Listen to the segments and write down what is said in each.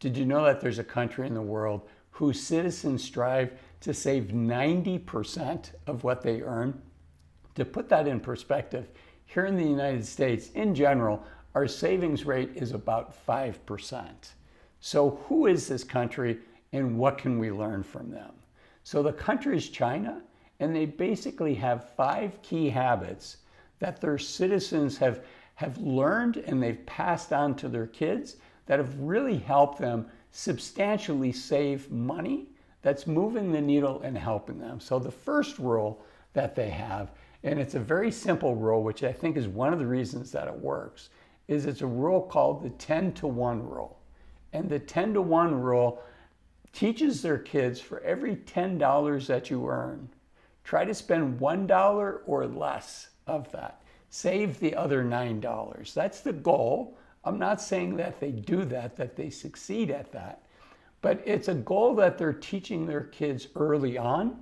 Did you know that there's a country in the world whose citizens strive to save 90% of what they earn? To put that in perspective, here in the United States, in general, our savings rate is about 5%. So who is this country and what can we learn from them? So the country is China, and they basically have 5 key habits that their citizens have learned and they've passed on to their kids that have really helped them substantially save money that's moving the needle and helping them. So the first rule that they have, and it's a very simple rule, which I think is one of the reasons that it works, is it's a rule called the 10-to-1 rule. And the 10-to-1 rule teaches their kids for every $10 that you earn, try to spend $1 or less of that. Save the other $9. That's the goal. I'm not saying that they do that they succeed at that, but it's a goal that they're teaching their kids early on,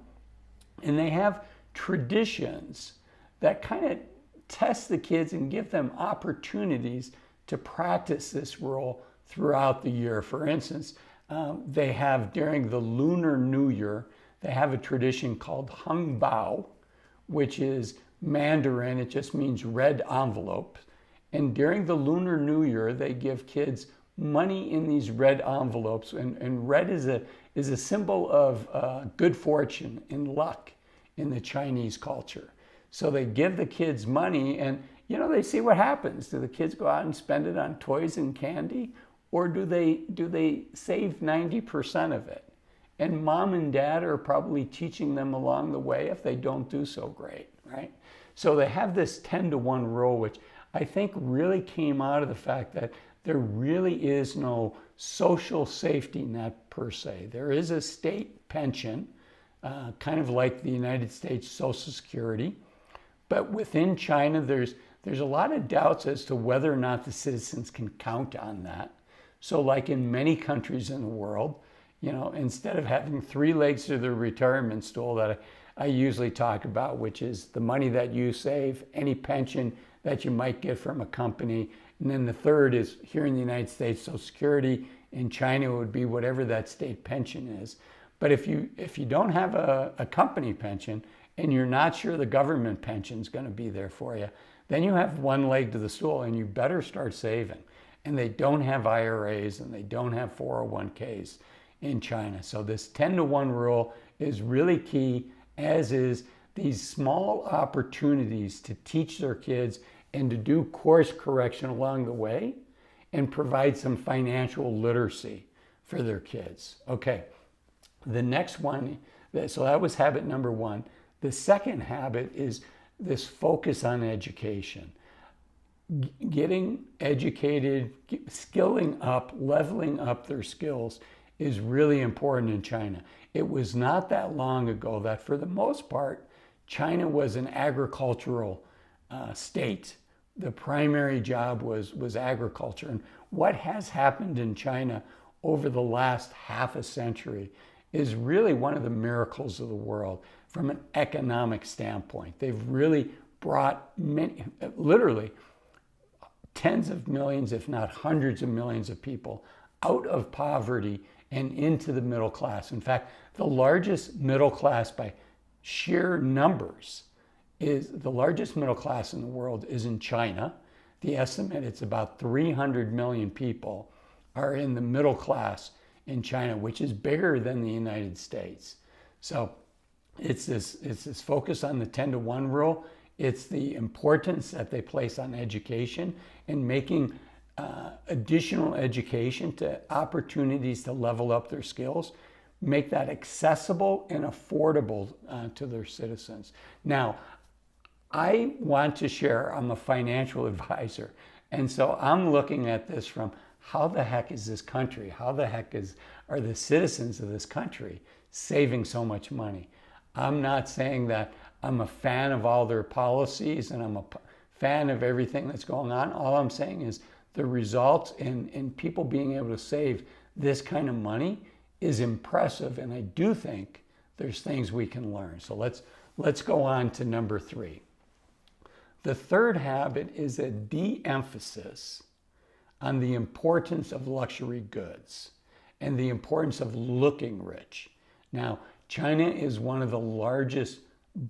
and they have traditions that kind of test the kids and give them opportunities to practice this rule throughout the year. For instance, they have during the Lunar New Year, they have a tradition called Hung Bao, which is Mandarin. It just means red envelopes. And during the Lunar New Year, they give kids money in these red envelopes. And red is a symbol of good fortune and luck in the Chinese culture. So they give the kids money and, they see what happens. Do the kids go out and spend it on toys and candy? Or do they save 90% of it? And mom and dad are probably teaching them along the way if they don't do so great, right? So they have this 10-to-1 rule, which I think really came out of the fact that there really is no social safety net per se. There is a state pension, kind of like the United States Social Security. But within China, there's a lot of doubts as to whether or not the citizens can count on that. So like in many countries in the world, instead of having 3 legs to the retirement stool that I usually talk about, which is the money that you save, any pension that you might get from a company, and then the third is here in the United States, Social Security. In China, it would be whatever that state pension is. But if you don't have a company pension and you're not sure the government pension is going to be there for you, then you have 1 leg to the stool and you better start saving. And they don't have IRAs and they don't have 401ks in China. So this 10-to-1 rule is really key, as is these small opportunities to teach their kids and to do course correction along the way and provide some financial literacy for their kids. Okay, the next one, so that was habit number 1. The second habit is this focus on education. Getting educated, skilling up, leveling up their skills is really important in China. It was not that long ago that for the most part, China was an agricultural state. The primary job was agriculture. And what has happened in China over the last half a century is really one of the miracles of the world from an economic standpoint. They've really brought literally tens of millions, if not hundreds of millions of people out of poverty and into the middle class. In fact, the largest middle class by sheer numbers the largest middle class in the world is in China. The estimate, it's about 300 million people are in the middle class in China, which is bigger than the United States. So it's this focus on the 10-to-1 rule. It's the importance that they place on education and making additional education to opportunities to level up their skills, make that accessible and affordable to their citizens. Now, I want to share, I'm a financial advisor, and so I'm looking at this from how the heck is this country, how the heck are the citizens of this country saving so much money? I'm not saying that I'm a fan of all their policies and I'm a fan of everything that's going on. All I'm saying is the results in people being able to save this kind of money is impressive, and I do think there's things we can learn. So let's go on to number 3. The third habit is a de-emphasis on the importance of luxury goods. and the importance of looking rich. Now, China is one of the largest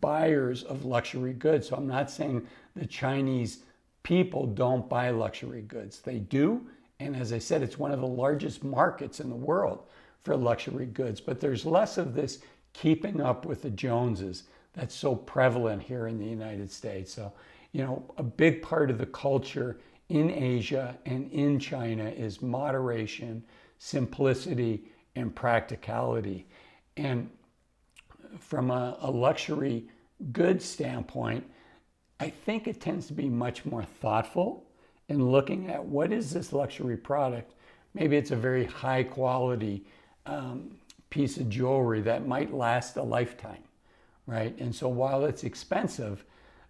buyers of luxury goods. So I'm not saying the Chinese people don't buy luxury goods. They do. And as I said, it's one of the largest markets in the world for luxury goods. But there's less of this keeping up with the Joneses that's so prevalent here in the United States. So, a big part of the culture in Asia and in China is moderation, simplicity, and practicality. And from a luxury goods standpoint, I think it tends to be much more thoughtful in looking at what is this luxury product. Maybe it's a very high quality piece of jewelry that might last a lifetime, right? And so while it's expensive,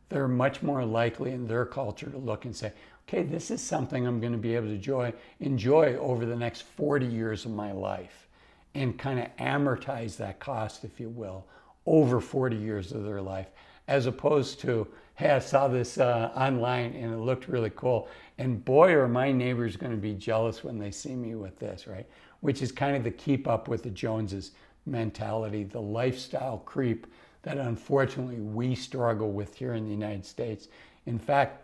they're much more likely in their culture to look and say, okay, this is something I'm going to be able to enjoy over the next 40 years of my life, and kind of amortize that cost, if you will, over 40 years of their life, as opposed to, hey, I saw this online and it looked really cool, and boy, are my neighbors going to be jealous when they see me with this, right? Which is kind of the keep up with the Joneses mentality, the lifestyle creep that unfortunately we struggle with here in the United States. In fact,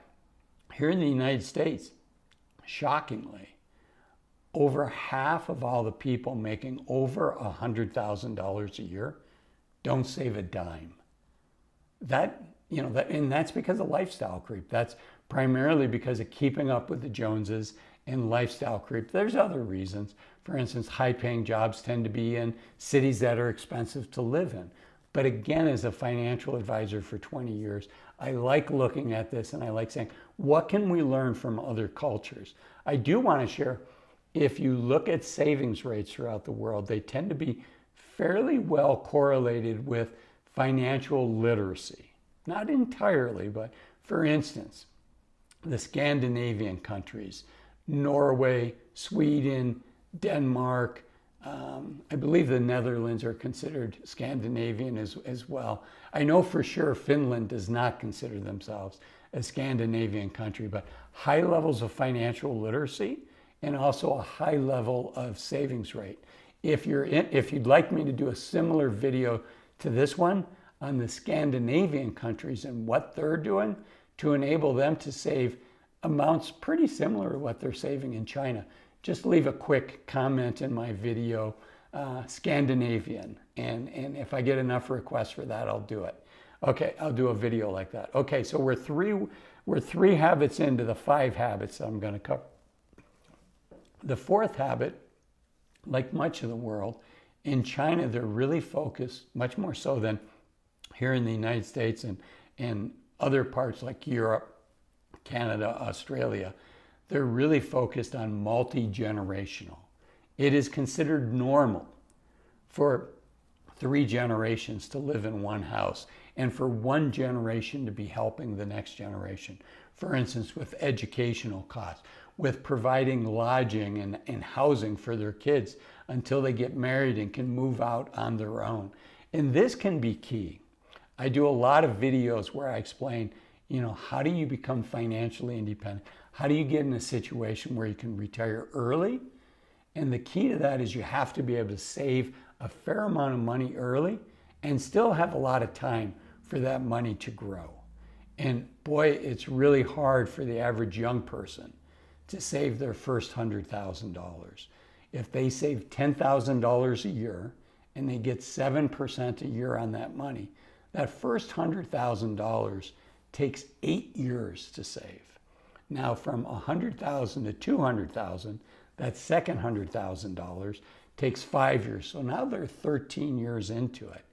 here in the United States, shockingly, over half of all the people making over $100,000 a year don't save a dime. And that's because of lifestyle creep. That's primarily because of keeping up with the Joneses and lifestyle creep. There's other reasons. For instance, high-paying jobs tend to be in cities that are expensive to live in. But again, as a financial advisor for 20 years, I like looking at this and I like saying, what can we learn from other cultures? I do want to share, if you look at savings rates throughout the world, they tend to be fairly well correlated with financial literacy. Not entirely, but for instance, the Scandinavian countries, Norway, Sweden, Denmark, I believe the Netherlands are considered Scandinavian as well. I know for sure Finland does not consider themselves a Scandinavian country, but high levels of financial literacy and also a high level of savings rate. If you'd like me to do a similar video to this one on the Scandinavian countries and what they're doing to enable them to save amounts pretty similar to what they're saving in China, just leave a quick comment in my video, Scandinavian. And if I get enough requests for that, I'll do it. Okay, I'll do a video like that. Okay, so we're three habits into the 5 habits that I'm going to cover. The 4th habit, like much of the world, in China, they're really focused, much more so than here in the United States and other parts like Europe, Canada, Australia, they're really focused on multi-generational. It is considered normal for 3 generations to live in one house and for one generation to be helping the next generation. For instance, with educational costs, with providing lodging and housing for their kids until they get married and can move out on their own. And this can be key. I do a lot of videos where I explain, how do you become financially independent? How do you get in a situation where you can retire early? And the key to that is you have to be able to save a fair amount of money early and still have a lot of time for that money to grow. And boy, it's really hard for the average young person to save their first $100,000. If they save $10,000 a year and they get 7% a year on that money, that first $100,000 takes 8 years to save. Now from $100,000 to $200,000, that second $100,000 takes 5 years. So now they're 13 years into it.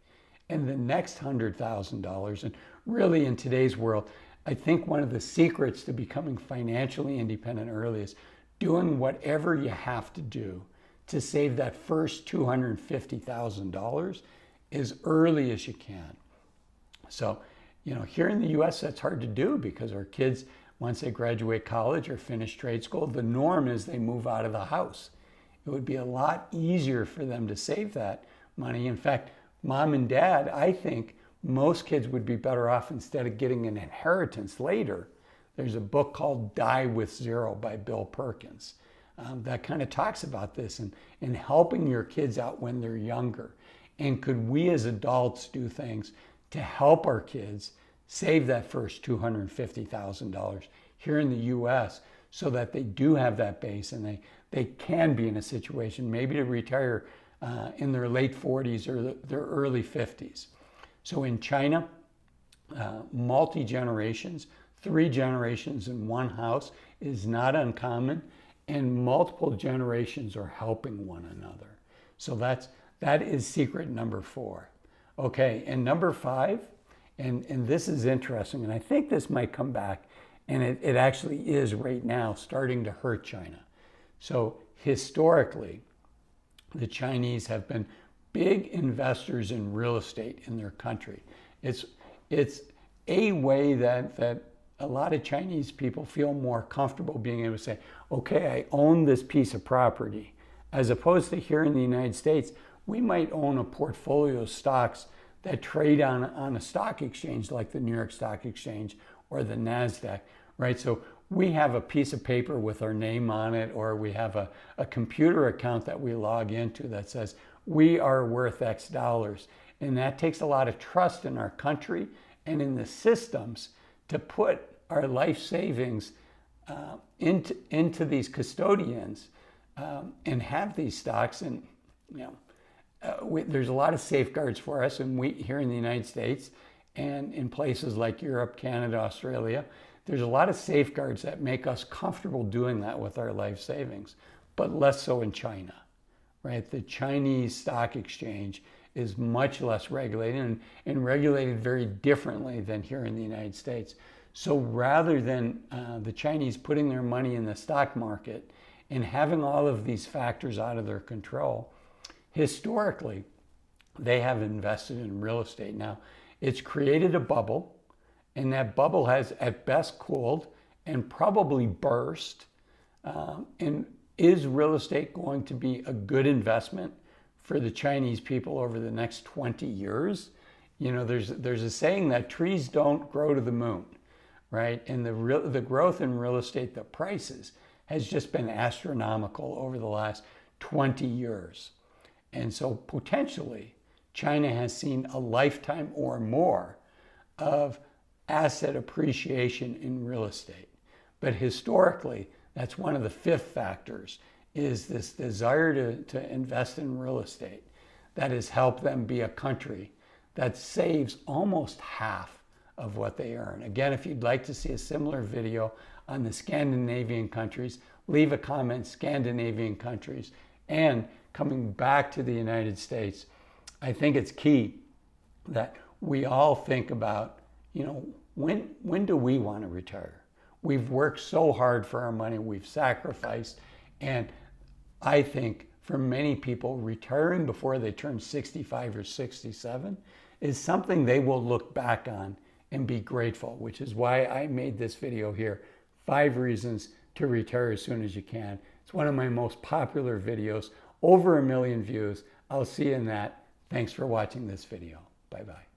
And the next $100,000, and really in today's world, I think one of the secrets to becoming financially independent early is doing whatever you have to do to save that first $250,000 as early as you can. So, here in the US, that's hard to do because our kids, once they graduate college or finish trade school, the norm is they move out of the house. It would be a lot easier for them to save that money. In fact, mom and dad, I think most kids would be better off instead of getting an inheritance later. There's a book called Die with Zero by Bill Perkins. that kind of talks about this and helping your kids out when they're younger. And could we as adults do things to help our kids save that first $250,000 here in the US so that they do have that base and they can be in a situation maybe to retire in their late 40s or their early 50s. So in China, multi-generations, 3 generations in one house is not uncommon, and multiple generations are helping one another. So that is secret number 4. Okay, and number 5, and this is interesting, and I think this might come back, and it actually is right now starting to hurt China. So historically, the Chinese have been big investors in real estate in their country. It's a way that a lot of Chinese people feel more comfortable being able to say, okay, I own this piece of property, as opposed to here in the United States, we might own a portfolio of stocks that trade on a stock exchange like the New York Stock Exchange or the NASDAQ, right? So we have a piece of paper with our name on it, or we have a computer account that we log into that says we are worth X dollars. And that takes a lot of trust in our country and in the systems to put our life savings into these custodians and have these stocks. And there's a lot of safeguards for us, and we here in the United States and in places like Europe, Canada, Australia, there's a lot of safeguards that make us comfortable doing that with our life savings, but less so in China, right? The Chinese stock exchange is much less regulated and regulated very differently than here in the United States. So rather than the Chinese putting their money in the stock market and having all of these factors out of their control, historically, they have invested in real estate. Now, it's created a bubble, and that bubble has at best cooled and probably burst. And is real estate going to be a good investment for the Chinese people over the next 20 years? You know, there's a saying that trees don't grow to the moon, right? And the growth in real estate, the prices, has just been astronomical over the last 20 years. And so potentially, China has seen a lifetime or more of asset appreciation in real estate. But historically, that's one of the 5th factors, is this desire to invest in real estate that has helped them be a country that saves almost half of what they earn. Again, if you'd like to see a similar video on the Scandinavian countries, leave a comment, Scandinavian countries. And coming back to the United States, I think it's key that we all think about, when do we want to retire? We've worked so hard for our money, we've sacrificed, and I think for many people, retiring before they turn 65 or 67 is something they will look back on and be grateful, which is why I made this video here, 5 reasons to retire as soon as you can. It's one of my most popular videos, over 1 million views. I'll see you in that. Thanks for watching this video. Bye-bye.